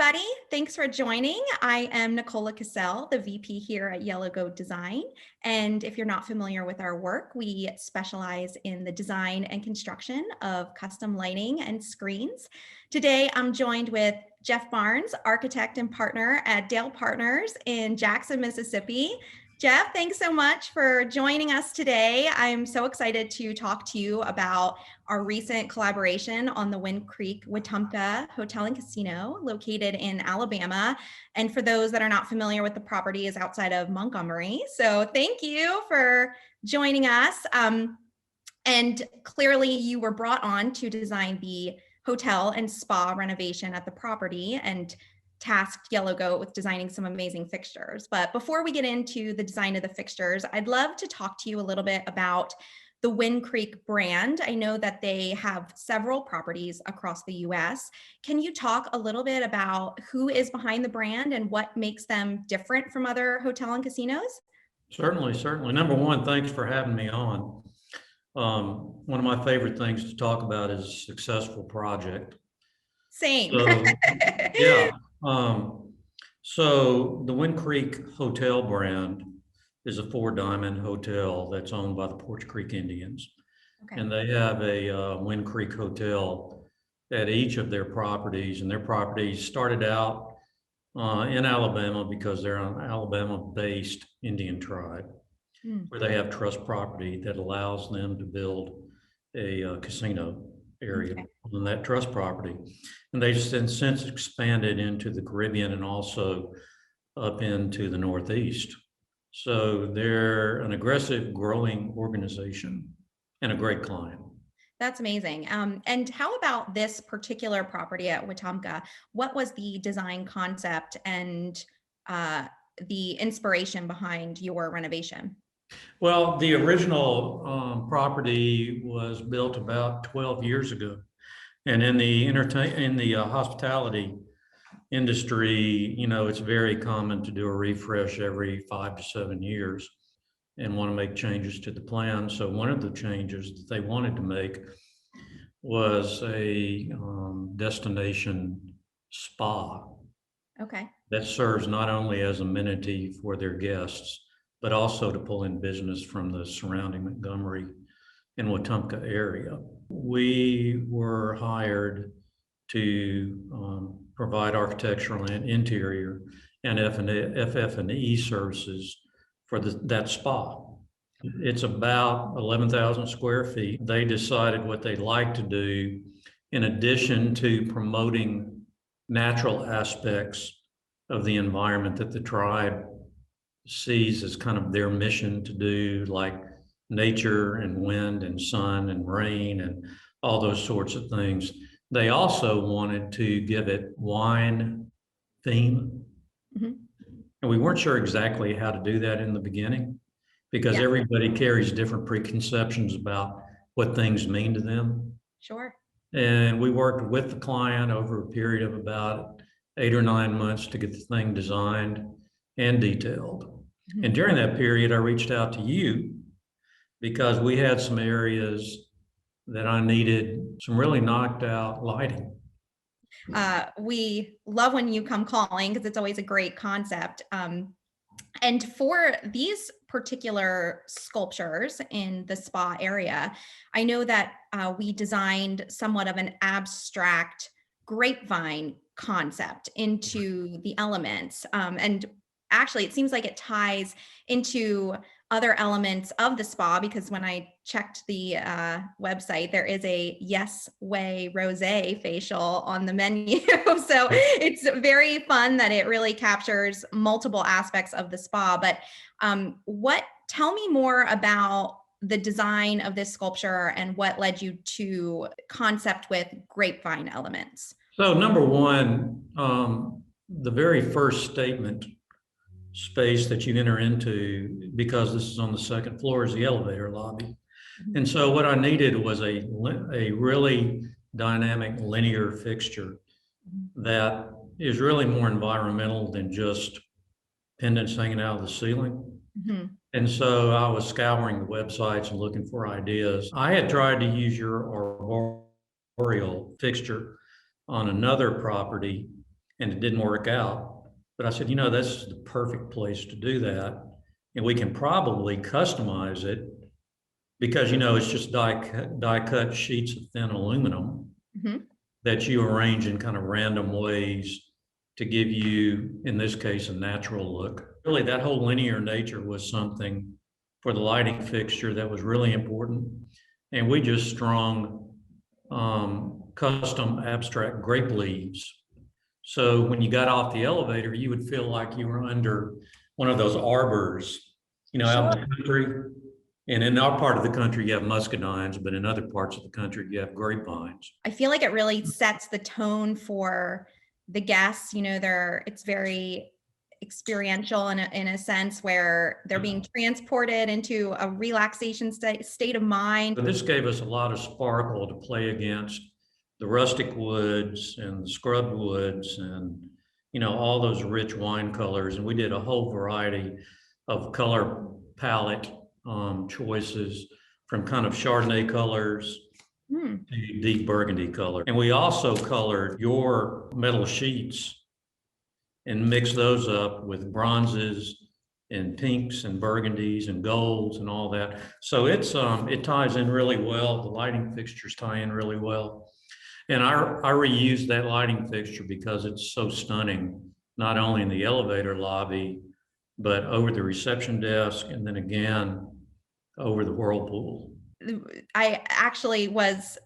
everybody. Thanks for joining. I am Nicola Casale, the VP here at YGDesign. And if you're not familiar with our work, we specialize in the design and construction of custom lighting and screens. Today, I'm joined with Jeff Barnes, architect and partner at Dale Partners in Jackson, Mississippi. Jeff, thanks so much for joining us today. I'm so excited to talk to you about our recent collaboration on the Windcreek Wetumpka Hotel and Casino located in Alabama. And for those that are not familiar with the property, is outside of Montgomery. So thank you for joining us. And clearly you were brought on to design the hotel and spa renovation at the property and tasked Yellow Goat with designing some amazing fixtures. But before we get into the design of the fixtures, I'd love to talk to you a little bit about the Windcreek brand. I know that they have several properties across the US. Can you talk a little bit about who is behind the brand and what makes them different from other hotel and casinos? Certainly. Number one, thanks for having me on. One of my favorite things to talk about is a successful project. Same. So, yeah. So the Windcreek Hotel brand is a 4-diamond hotel that's owned by the Porch Creek Indians. Okay. And they have a Windcreek Hotel at each of their properties, and their properties started out in Alabama because they're an Alabama-based Indian tribe where they have trust property that allows them to build a casino area on that trust property. And they've since expanded into the Caribbean and also up into the Northeast. So they're an aggressive, growing organization and a great client. That's amazing. And how about this particular property at Weteumpka? What was the design concept and the inspiration behind your renovation? Well, the original property was built about 12 years ago. And in the hospitality industry, you know, it's very common to do a refresh every 5 to 7 years and want to make changes to the plan. So one of the changes that they wanted to make was a destination spa. Okay. That serves not only as amenity for their guests, but also to pull in business from the surrounding Montgomery and Weteumpka area. We were hired to provide architectural and interior and FF&E services for that spa. It's about 11,000 square feet. They decided what they'd like to do, in addition to promoting natural aspects of the environment that the tribe sees as kind of their mission to do, like nature and wind and sun and rain and all those sorts of things. They also wanted to give it wine theme. And we weren't sure exactly how to do that in the beginning because everybody carries different preconceptions about what things mean to them. Sure. And we worked with the client over a period of about 8 or 9 months to get the thing designed and detailed. And during that period, I reached out to you because we had some areas that I needed some really knocked out lighting. We love when you come calling because it's always a great concept. And for these particular sculptures in the spa area, I know that we designed somewhat of an abstract grapevine concept into the elements. And actually, it seems like it ties into other elements of the spa because when I checked the website, there is a Yes Way Rosé facial on the menu. So it's very fun that it really captures multiple aspects of the spa. But tell me more about the design of this sculpture and what led you to concept with grapevine elements. So number one, the very first statement space that you enter into, because this is on the second floor, is the elevator lobby. And so what I needed was a really dynamic linear fixture that is really more environmental than just pendants hanging out of the ceiling. And so I was scouring the websites and looking for ideas. I had tried to use your arboreal fixture on another property and it didn't work out. But I said, that's the perfect place to do that. And we can probably customize it because, it's just die cut sheets of thin aluminum that you arrange in kind of random ways to give you, in this case, a natural look. Really, that whole linear nature was something for the lighting fixture that was really important. And we just strung custom abstract grape leaves. So when you got off the elevator, you would feel like you were under one of those arbors, out in the country. And in our part of the country, you have muscadines, but in other parts of the country, you have grapevines. I feel like it really sets the tone for the guests. It's very experiential in a sense where they're being transported into a relaxation state of mind. But this gave us a lot of sparkle to play against the rustic woods and the scrub woods and, all those rich wine colors. And we did a whole variety of color palette choices from kind of Chardonnay colors to deep burgundy color. And we also colored your metal sheets and mixed those up with bronzes and pinks and burgundies and golds and all that. So it ties in really well. The lighting fixtures tie in really well. And I reused that lighting fixture because it's so stunning, not only in the elevator lobby, but over the reception desk and then again over the whirlpool. I actually was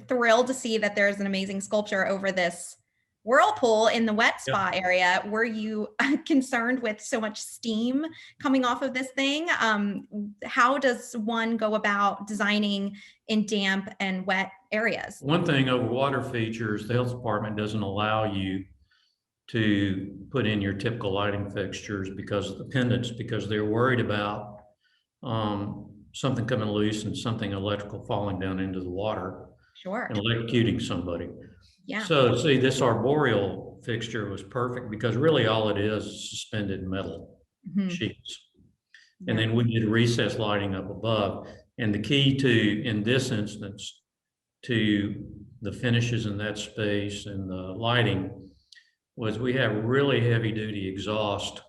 thrilled to see that there's an amazing sculpture over this whirlpool in the wet spa area. Were you concerned with so much steam coming off of this thing? How does one go about designing in damp and wet areas? One thing over water features, the health department doesn't allow you to put in your typical lighting fixtures because of the pendants, because they're worried about something coming loose and something electrical falling down into the water. Sure. And electrocuting somebody. Yeah. So see, this arboreal fixture was perfect because really all it is suspended metal sheets. And then we did recessed lighting up above. And the key to, in this instance, to the finishes in that space and the lighting was we have really heavy duty exhaust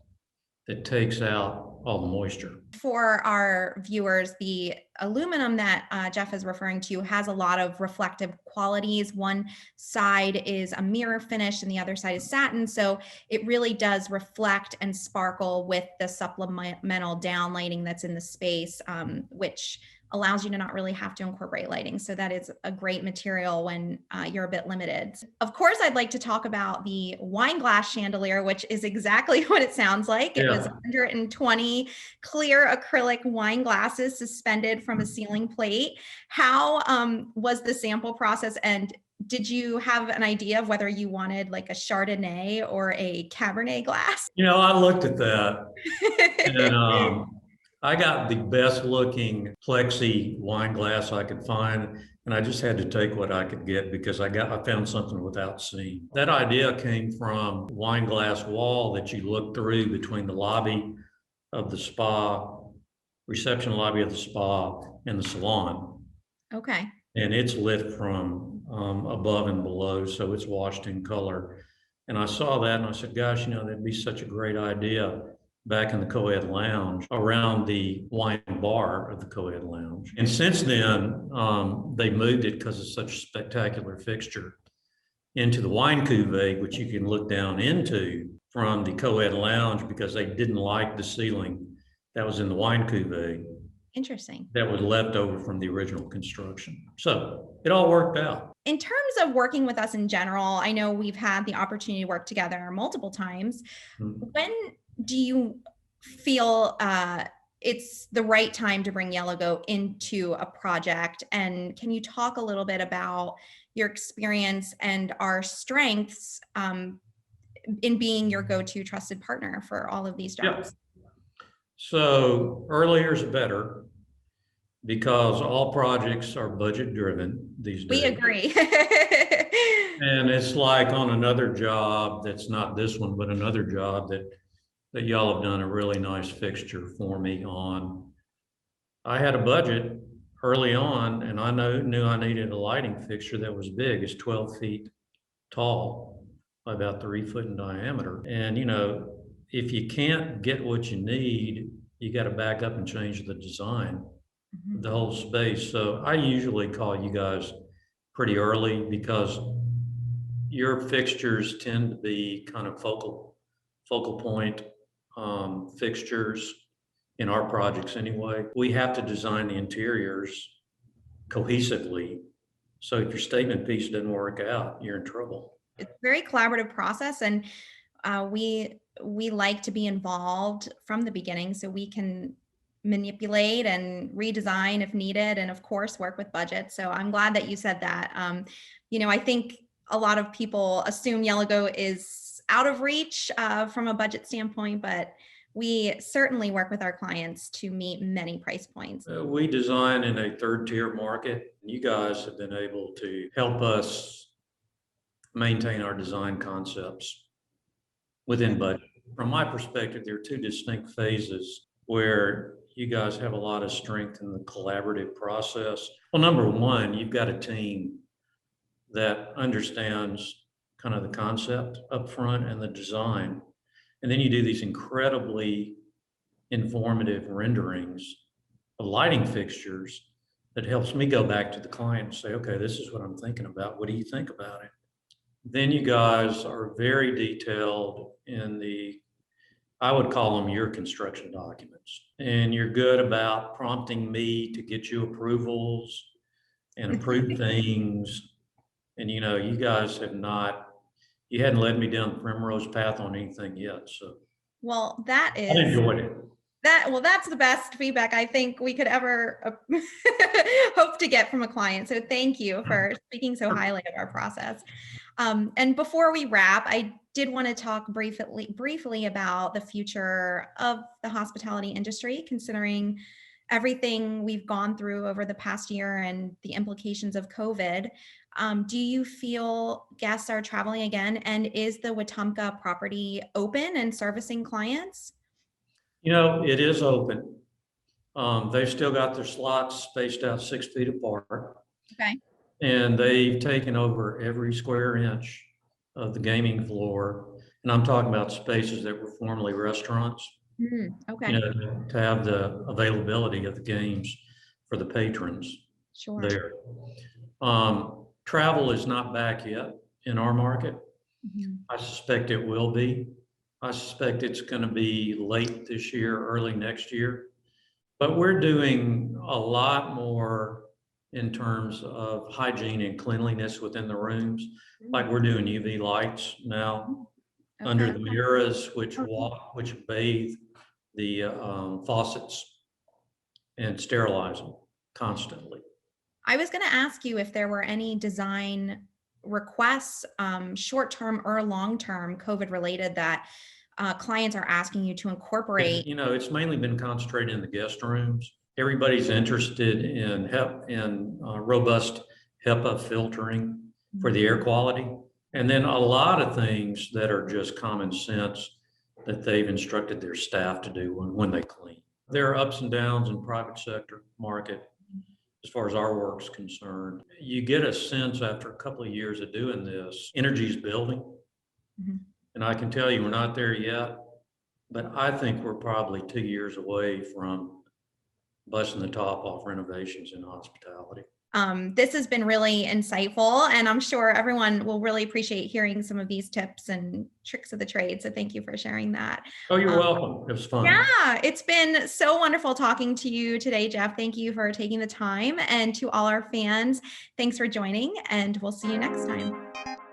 that takes out all the moisture. For our viewers, the aluminum that Jeff is referring to has a lot of reflective qualities. One side is a mirror finish and the other side is satin. So it really does reflect and sparkle with the supplemental downlighting that's in the space, which allows you to not really have to incorporate lighting. So that is a great material when you're a bit limited. Of course, I'd like to talk about the wine glass chandelier, which is exactly what it sounds like. It was 120 clear acrylic wine glasses suspended from a ceiling plate. How was the sample process? And did you have an idea of whether you wanted like a Chardonnay or a Cabernet glass? I looked at that and I got the best looking plexi wine glass I could find, and I just had to take what I could get because I found something without seam. That idea came from wine glass wall that you look through between the lobby of the spa, reception lobby of the spa, and the salon. Okay. And it's lit from above and below, so it's washed in color. And I saw that and I said, gosh, that'd be such a great idea back in the co-ed lounge around the wine bar of the co-ed lounge. And since then, they moved it because it's such a spectacular fixture into the wine cuvee, which you can look down into from the co-ed lounge because they didn't like the ceiling that was in the wine cuvee. Interesting. That was left over from the original construction. So it all worked out. In terms of working with us in general, I know we've had the opportunity to work together multiple times. When do you feel it's the right time to bring Yellow Goat into a project? And can you talk a little bit about your experience and our strengths in being your go-to trusted partner for all of these jobs? So earlier is better because all projects are budget driven these days. We agree. And it's like on another job that's not this one, but another job that y'all have done a really nice fixture for me on. I had a budget early on and I knew I needed a lighting fixture that was big. It's 12 feet tall about 3 foot in diameter. And, if you can't get what you need, you got to back up and change the design of the whole space. So I usually call you guys pretty early because your fixtures tend to be kind of focal point fixtures in our projects anyway. We have to design the interiors cohesively. So if your statement piece doesn't work out, you're in trouble. It's a very collaborative process, and we like to be involved from the beginning so we can manipulate and redesign if needed, and of course work with budget. So I'm glad that you said that. I think a lot of people assume Yellow Goat is out of reach from a budget standpoint, but we certainly work with our clients to meet many price points. We design in a third tier market. You guys have been able to help us maintain our design concepts within budget. From my perspective, there are two distinct phases where you guys have a lot of strength in the collaborative process. Well, number one, you've got a team that understands kind of the concept up front and the design. And then you do these incredibly informative renderings of lighting fixtures that helps me go back to the client and say, okay, this is what I'm thinking about. What do you think about it? Then you guys are very detailed in I would call them your construction documents. And you're good about prompting me to get you approvals and approve things. And you guys you hadn't led me down the primrose path on anything yet. So well, I enjoyed it. That's the best feedback I think we could ever hope to get from a client. So thank you for speaking so highly of our process. And before we wrap, I did want to talk briefly about the future of the hospitality industry, considering everything we've gone through over the past year and the implications of COVID. Do you feel guests are traveling again? And is the Weteumpka property open and servicing clients? It is open. They've still got their slots spaced out 6 feet apart. Okay. And they've taken over every square inch of the gaming floor. And I'm talking about spaces that were formerly restaurants. Okay. To have the availability of the games for the patrons there. Travel is not back yet in our market. I suspect it will be. I suspect it's going to be late this year, early next year. But we're doing a lot more in terms of hygiene and cleanliness within the rooms. Like we're doing UV lights now under the mirrors, which bathe the faucets and sterilize them constantly. I was going to ask you if there were any design requests, short-term or long-term COVID related, that clients are asking you to incorporate. It's mainly been concentrated in the guest rooms. Everybody's interested in robust HEPA filtering for the air quality. And then a lot of things that are just common sense that they've instructed their staff to do when they clean. There are ups and downs in private sector market as far as our work's concerned. You get a sense after a couple of years of doing this, energy is building. And I can tell you we're not there yet, but I think we're probably 2 years away from busting the top off renovations in hospitality. This has been really insightful, and I'm sure everyone will really appreciate hearing some of these tips and tricks of the trade. So thank you for sharing that. Oh, you're welcome. It was fun. Yeah, it's been so wonderful talking to you today, Jeff. Thank you for taking the time. And to all our fans, thanks for joining, and we'll see you next time.